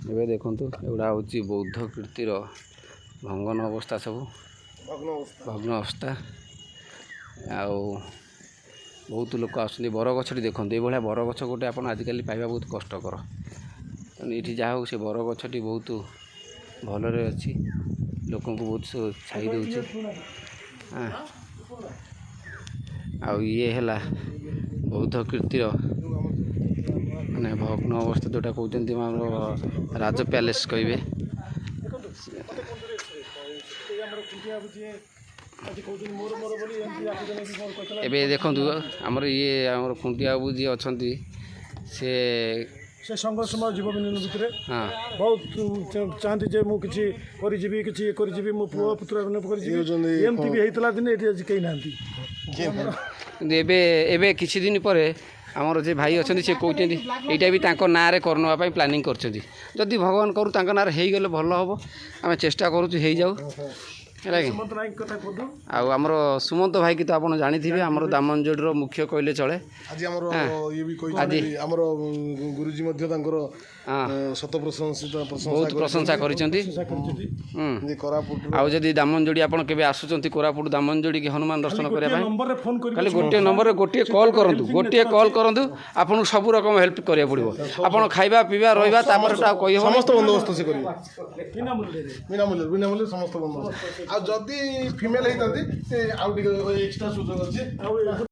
ଏବେ ଦେଖନ୍ତୁ ଏଗୁଡ଼ା ହେଉଛି ବୌଦ୍ଧ କୀର୍ତ୍ତିର ଭଙ୍ଗନ ଅବସ୍ଥା, ସବୁ ଭଗ୍ନ ଅବସ୍ଥା। ଆଉ ବହୁତ ଲୋକ ଆସୁଛନ୍ତି। ବରଗଛଟି ଦେଖନ୍ତୁ, ଏଇଭଳିଆ ବରଗଛ ଗୋଟେ ଆପଣ ଆଜିକାଲି ପାଇବା ବହୁତ କଷ୍ଟକର। ତେଣୁ ଏଇଠି ଯାହା ହଉ ସେ ବରଗଛଟି ବହୁତ ଭଲରେ ଅଛି, ଲୋକଙ୍କୁ ବହୁତ ଛାଇ ଦେଉଛି। ଆଉ ଇଏ ହେଲା ବୌଦ୍ଧ କୀର୍ତ୍ତିର ମାନେ ଭଗ୍ନ ଅବସ୍ଥା, ଯେଉଁଟା କହୁଛନ୍ତି ଆମର ରାଜ ପ୍ୟାଲେସ୍ କହିବେ। ଏବେ ଦେଖନ୍ତୁ ଆମର ଇଏ ଆମର ଖୁଣ୍ଟିଆ ବାବୁ ଯିଏ ଅଛନ୍ତି, ସେ ସଂଘର୍ଷମୟ ଜୀବନ ଭିତରେ ବହୁତ ଚାହାନ୍ତି ଯେ ମୁଁ କିଛି କରିଯିବି, କିଛି ଇଏ କରିଯିବି, ମୋ ପୁଅ ପୁତ୍ର କରିଯିବି। ଏମିତି ବି ହେଇଥିଲା ଦିନେ, ଏଠି ଆଜି କେହି ନାହାନ୍ତି। କିନ୍ତୁ ଏବେ କିଛି ଦିନ ପରେ ଆମର ଯେ ଭାଇ ଅଛନ୍ତି ସେ କହୁଛନ୍ତି ଏଇଟା ବି ତାଙ୍କ ନାଁରେ କରିନେବା ପାଇଁ ପ୍ଲାନିଂ କରିଛନ୍ତି। ଯଦି ଭଗବାନ କରୁ ତାଙ୍କ ନାଁରେ ହେଇଗଲେ ଭଲ ହେବ। ଆମେ ଚେଷ୍ଟା କରୁଛୁ ହେଇଯାଉ, ହେଲା କି। ଆଉ ଆମର ସୁମନ୍ତ ଭାଇକି ତ ଆପଣ ଜାଣିଥିବେ, ଆମର ଦାମନଯୋଡ଼ିର ମୁଖ୍ୟ କହିଲେ ଚଳେ। ଆଜି ଆମର ଇଏ ବି କହିଛନ୍ତି, ଆମର ଗୁରୁଜୀ ମଧ୍ୟ ତାଙ୍କର ଶତ ବହୁତ ପ୍ରଶଂସା କରିଛନ୍ତି। ଆଉ ଯଦି ଦାମନଯୋଡ଼ି ଆପଣ କେବେ ଆସୁଛନ୍ତି କୋରାପୁଟ ଦାମନଯୋଡ଼ିକି ହନୁମାନ ଦର୍ଶନ କରିବା ପାଇଁ, ଖାଲି ଗୋଟିଏ ନମ୍ବରରେ ଗୋଟିଏ କଲ୍ କରନ୍ତୁ, ଆପଣଙ୍କୁ ସବୁ ରକମ ହେଲ୍ପ କରିବାକୁ ପଡ଼ିବ। ଆପଣ ଖାଇବା ପିଇବା ରହିବା ତାପରେ ଆଉ କହିବ ସମସ୍ତ ବନ୍ଦୋବସ୍ତ ସେ କରିବେ ବିନା ମୂଲ୍ୟରେ ସମସ୍ତ ବନ୍ଦୋବସ୍ତ। ଆଉ ଯଦି ଫିମେଲ ହେଇଥାନ୍ତି ଆଉ ଟିକେ ଏକ୍ସଟ୍ରା ସୁଯୋଗ ଅଛି।